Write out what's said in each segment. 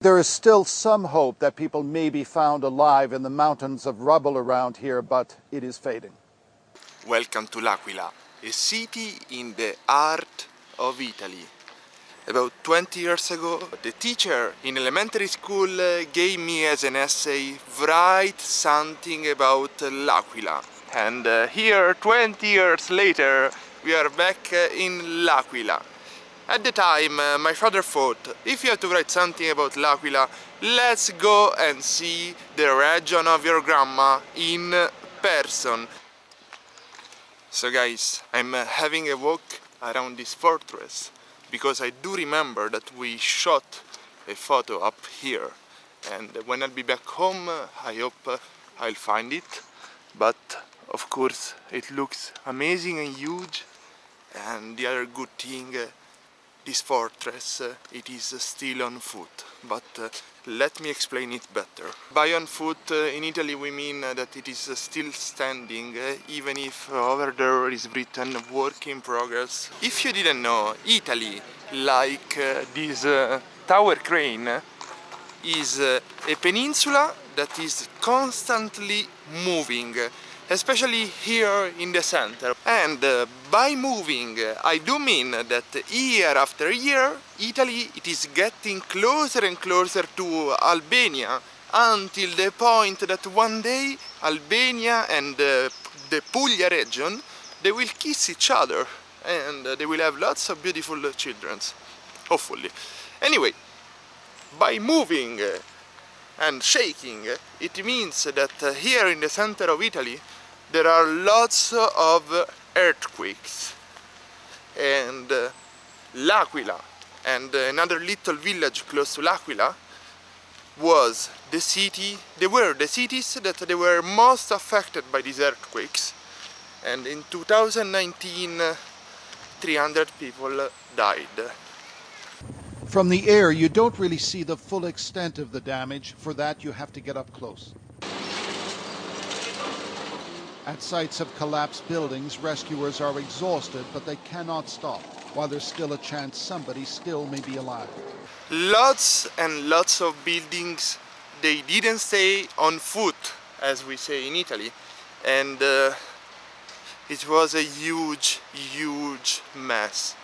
There is still some hope that people may be found alive in the mountains of rubble around here, but it is fading. Welcome to LAquila, a city in the heart of Italy. About 20 years ago, the teacher in elementary school gave me as an essay, write something about LAquila. And here, 20 years later, we are back in LAquila. At the time, my father thought, if you have to write something about LAquila, let's go and see the region of your grandma in person. So guys, I'm having a walk around this fortress because I do remember that we shot a photo up here, and when I'll be back home I hope I'll find it, but of course it looks amazing and huge. And the other good thing, this fortress, it is still on foot, but let me explain it better. By on foot in Italy we mean that it is still standing, even if over there is written work in progress. If you didn't know, Italy, like this tower crane, is a peninsula that is constantly moving, especially here in the center. And by moving, I do mean that year after year, Italy, it is getting closer and closer to Albania, until the point that one day Albania and the Puglia region, they will kiss each other and they will have lots of beautiful children, hopefully. Anyway, by moving and shaking, it means that here in the center of Italy there are lots of earthquakes. And LAquila and another little village close to LAquila was the city, they were the cities that they were most affected by these earthquakes. And in 2019, 300 people died. From the air, you don't really see the full extent of the damage. For that, you have to get up close. At sites of collapsed buildings, rescuers are exhausted, but they cannot stop, while there's still a chance somebody still may be alive. Lots and lots of buildings, they didn't stay on foot, as we say in Italy, and it was a huge, huge mess.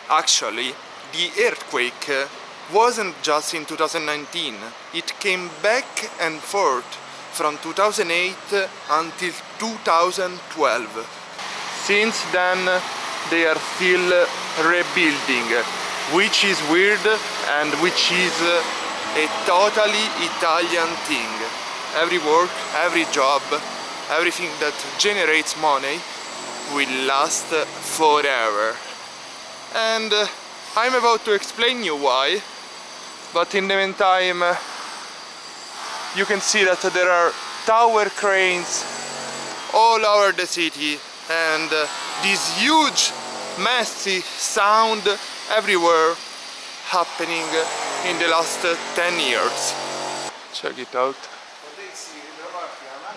Actually, the earthquake wasn't just in 2019, it came back and forth from 2008 until 2012. Since then they are still rebuilding, which is weird and which is a totally Italian thing. Every work, every job, everything that generates money will last forever. And I'm about to explain you why, but in the meantime you can see that there are tower cranes all over the city, and this huge messy sound everywhere happening in the last 10 years. Check it out.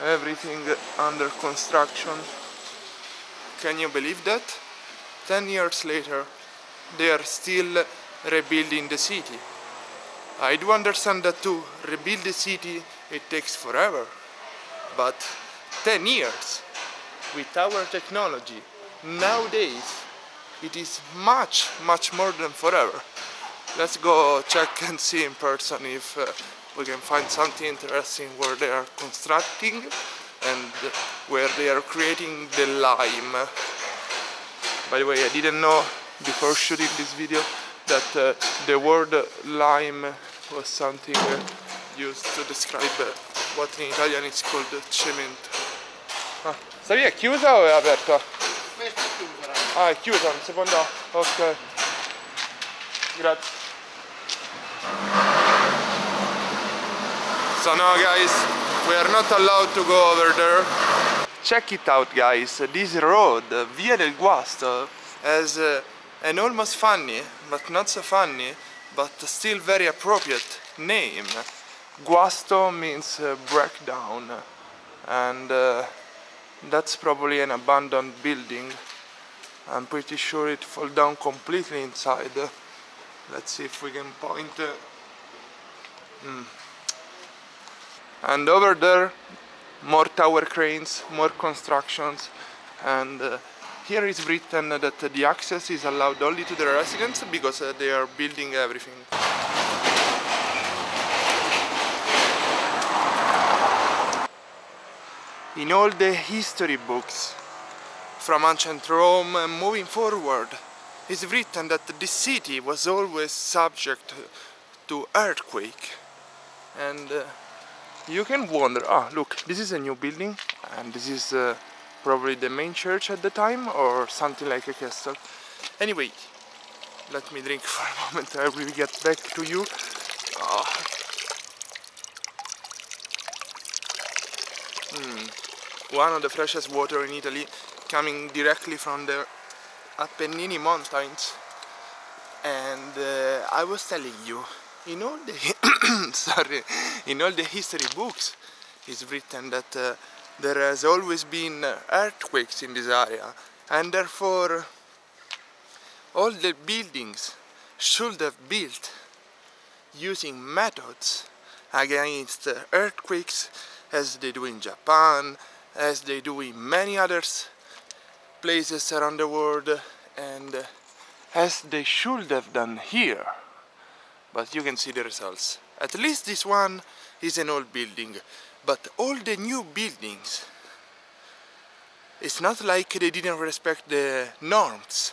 Everything under construction. Can you believe that? 10 years later they are still rebuilding the city. I do understand that to rebuild the city it takes forever, but 10 years with our technology nowadays it is much more than forever. Let's go check and see in person if we can find something interesting where they are constructing and where they are creating the lime. By the way, I didn't know before shooting this video that the word lime was something used to describe what in Italian is called cemento. Ah, sta via è chiusa o è aperta? Questa è chiusa. Ah, è chiusa, un secondo. Ok. Grazie. So now guys, we are not allowed to go over there. Check it out guys, this road, Via del Guasto, has an almost funny, but not so funny, but still very appropriate name. Guasto means breakdown, and that's probably an abandoned building. I'm pretty sure it fell down completely inside. Let's see if we can point And over there, more tower cranes, more constructions, and here is written that the access is allowed only to the residents because they are building everything. In all the history books from ancient Rome and moving forward, it's written that this city was always subject to earthquake. And you can wonder, look, this is a new building, and this is probably the main church at the time, or something like a castle. Anyway, let me drink for a moment, I will get back to you. One of the freshest water in Italy, coming directly from the Apennine mountains. And I was telling you, in all the in all the history books, it's written that there has always been earthquakes in this area, and therefore all the buildings should have built using methods against earthquakes, as they do in Japan, as they do in many other places around the world, and as they should have done here. But you can see the results. At least this one is an old building, but all the new buildings, it's not like they didn't respect the norms,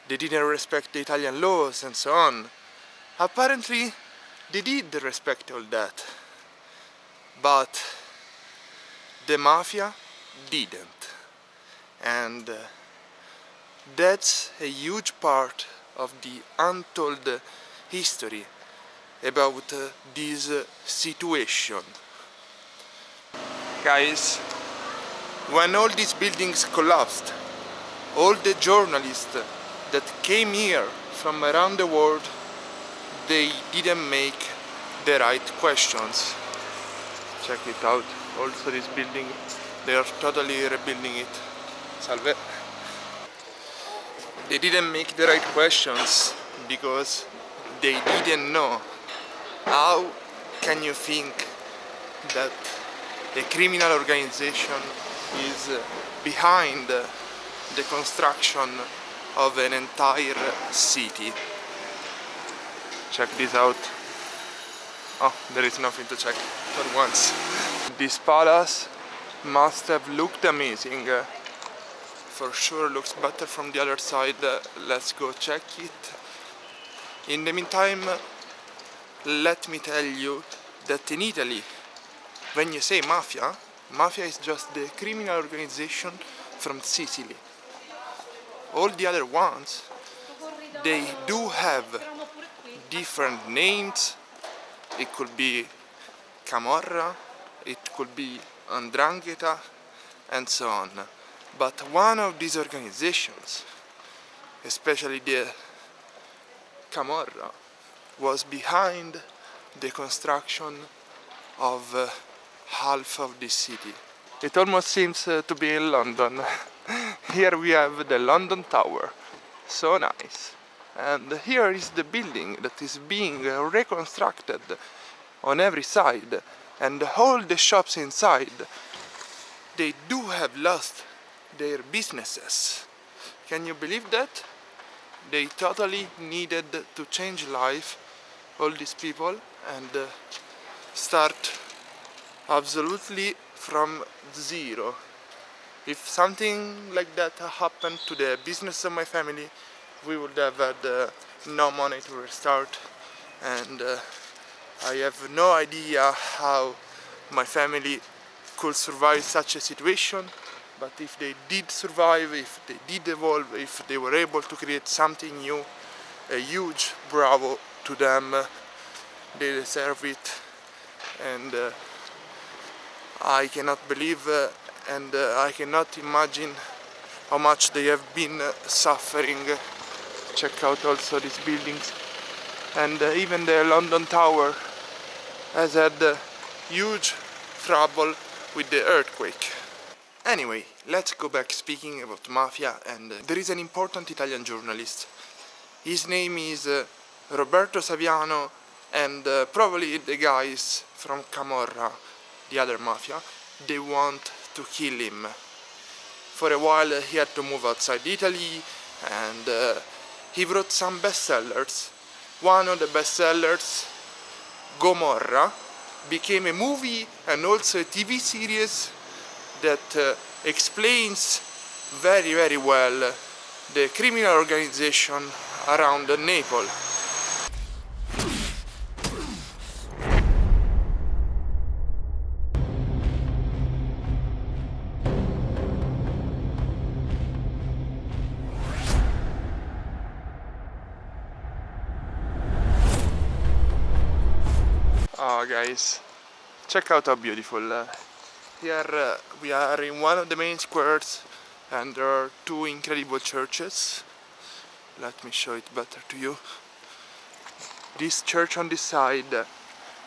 they didn't respect the Italian laws and so on. Apparently they did respect all that, but the mafia didn't. And that's a huge part of the untold history about this situation. Guys, when all these buildings collapsed, all the journalists that came here from around the world, they didn't make the right questions. Check it out, also this building, they are totally rebuilding it. Salve. They didn't make the right questions because they didn't know. How can you think that a criminal organization is behind the construction of an entire city? Check this out. Oh, there is nothing to check for once. This palace must have looked amazing. For sure looks better from the other side. Let's go check it. In the meantime, let me tell you that in Italy, when you say mafia, mafia is just the criminal organization from Sicily. All the other ones, they do have different names. It could be Camorra, it could be 'Ndrangheta, and so on. But one of these organizations, especially the Camorra, was behind the construction of half of the city. It almost seems to be in London. Here we have the London Tower, so nice. And here is the building that is being reconstructed on every side, and all the shops inside, they do have lost their businesses. Can you believe that? They totally needed to change life, all these people, and start absolutely from zero. If something like that happened to the business of my family, we would have had no money to restart, and I have no idea how my family could survive such a situation. But if they did survive, if they did evolve, if they were able to create something new, a huge bravo to them. They deserve it, and I cannot believe and I cannot imagine how much they have been suffering. Check out also these buildings, and even the London Tower has had huge trouble with the earthquake. Anyway, let's go back speaking about mafia, and there is an important Italian journalist. His name is Roberto Saviano, and probably the guys from Camorra, the other mafia, they want to kill him. For a while he had to move outside Italy, and he wrote some bestsellers. One of the bestsellers, Gomorra, became a movie and also a TV series that explains very, very well the criminal organization around Naples. Oh guys, check out how beautiful. Here we are in one of the main squares, and there are two incredible churches. Let me show it better to you. This church on this side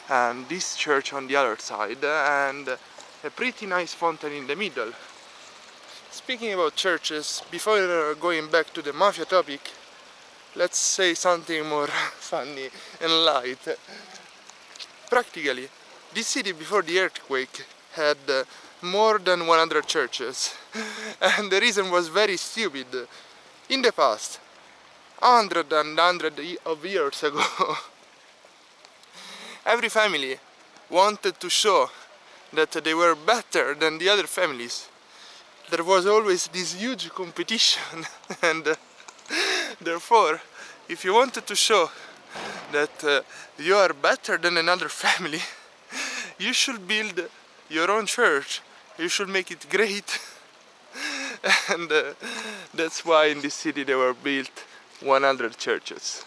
and this church on the other side, and a pretty nice fountain in the middle. Speaking about churches, before going back to the mafia topic, let's say something more funny and light. Practically, this city before the earthquake had more than 100 churches, and the reason was very stupid. In the past, hundred of years ago, every family wanted to show that they were better than the other families. There was always this huge competition, and therefore, if you wanted to show that you are better than another family, you should build your own church. You should make it great. And that's why in this city there were built 100 churches.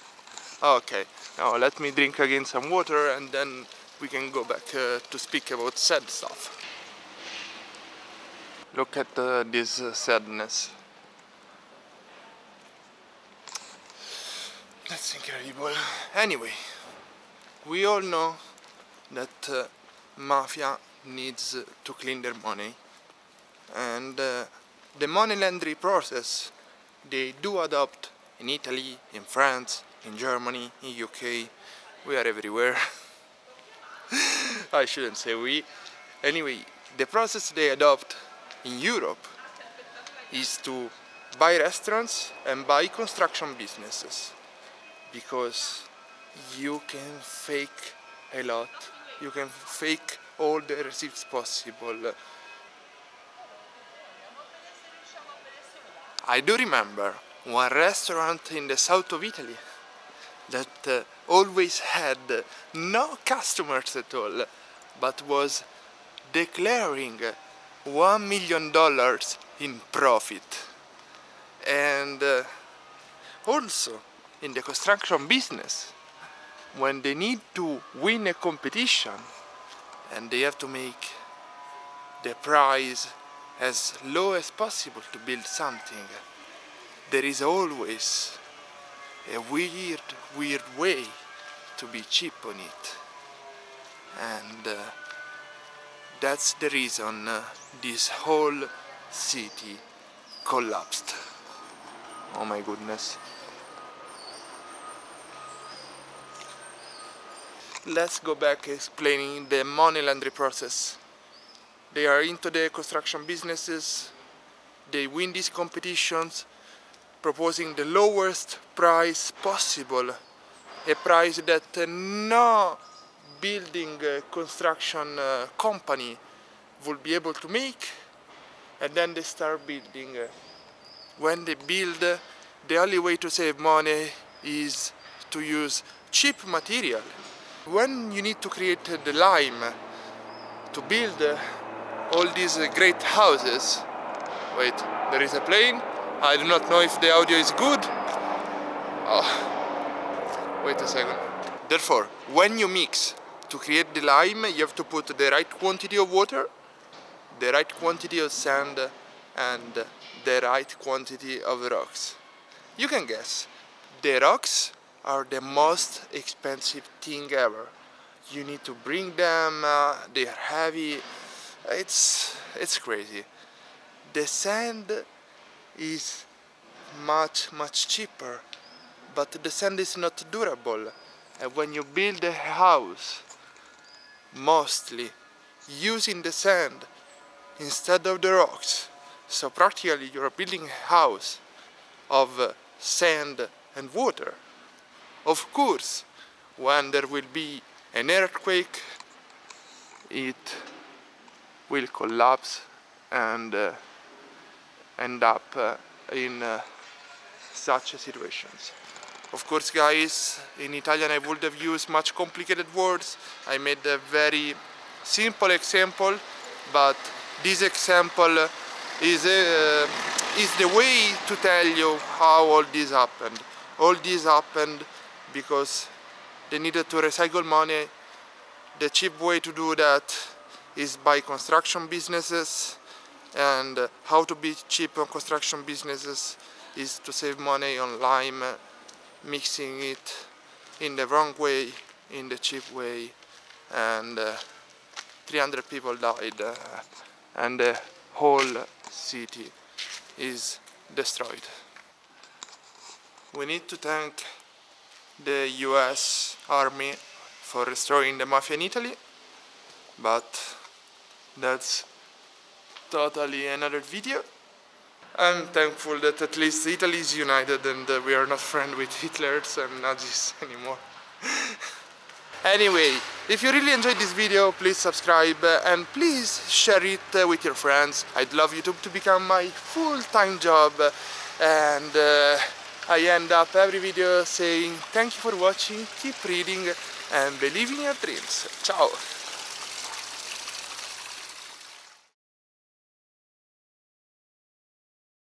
Okay, now let me drink again some water, and then we can go back to speak about sad stuff. Look at this sadness. That's incredible. Anyway, we all know that mafia needs to clean their money, and the money laundering process they do adopt in Italy, in France, in Germany, in UK. We are everywhere. I shouldn't say we. Anyway, the process they adopt in Europe is to buy restaurants and buy construction businesses, because you can fake a lot. You can fake all the receipts possible. I do remember one restaurant in the south of Italy that always had no customers at all, but was declaring $1 million in profit. And also in the construction business, when they need to win a competition and they have to make the price as low as possible to build something, there is always a weird way to be cheap on it. And that's the reason this whole city collapsed. Oh my goodness. Let's go back explaining the money laundering process. They are into the construction businesses, they win these competitions, proposing the lowest price possible, a price that no building construction company would be able to make, and then they start building. When they build, the only way to save money is to use cheap material. When you need to create the lime to build all these great houses, wait, there is a plane. I do not know if the audio is good. Oh, wait a second. Therefore, when you mix to create the lime, you have to put the right quantity of water, the right quantity of sand, and the right quantity of rocks. You can guess, the rocks are the most expensive thing ever. You need to bring them, they are heavy, it's crazy. The sand is much cheaper, but the sand is not durable. And when you build a house, mostly using the sand instead of the rocks, so practically you're building a house of sand and water. Of course, when there will be an earthquake, it will collapse and end up in such situations. Of course, guys, in Italian I would have used much complicated words. I made a very simple example, but this example is the way to tell you how all this happened. All this happened because they needed to recycle money. The cheap way to do that is by construction businesses, and how to be cheap on construction businesses is to save money on lime, mixing it in the wrong way, in the cheap way, and 300 people died and the whole city is destroyed. We need to thank the US Army for restoring the Mafia in Italy, but that's totally another video. I'm thankful that at least Italy is united and we are not friends with Hitlers and Nazis anymore. Anyway, if you really enjoyed this video, please subscribe and please share it with your friends. I'd love YouTube to become my full-time job, and I end up every video saying thank you for watching, keep reading and believe in your dreams. Ciao!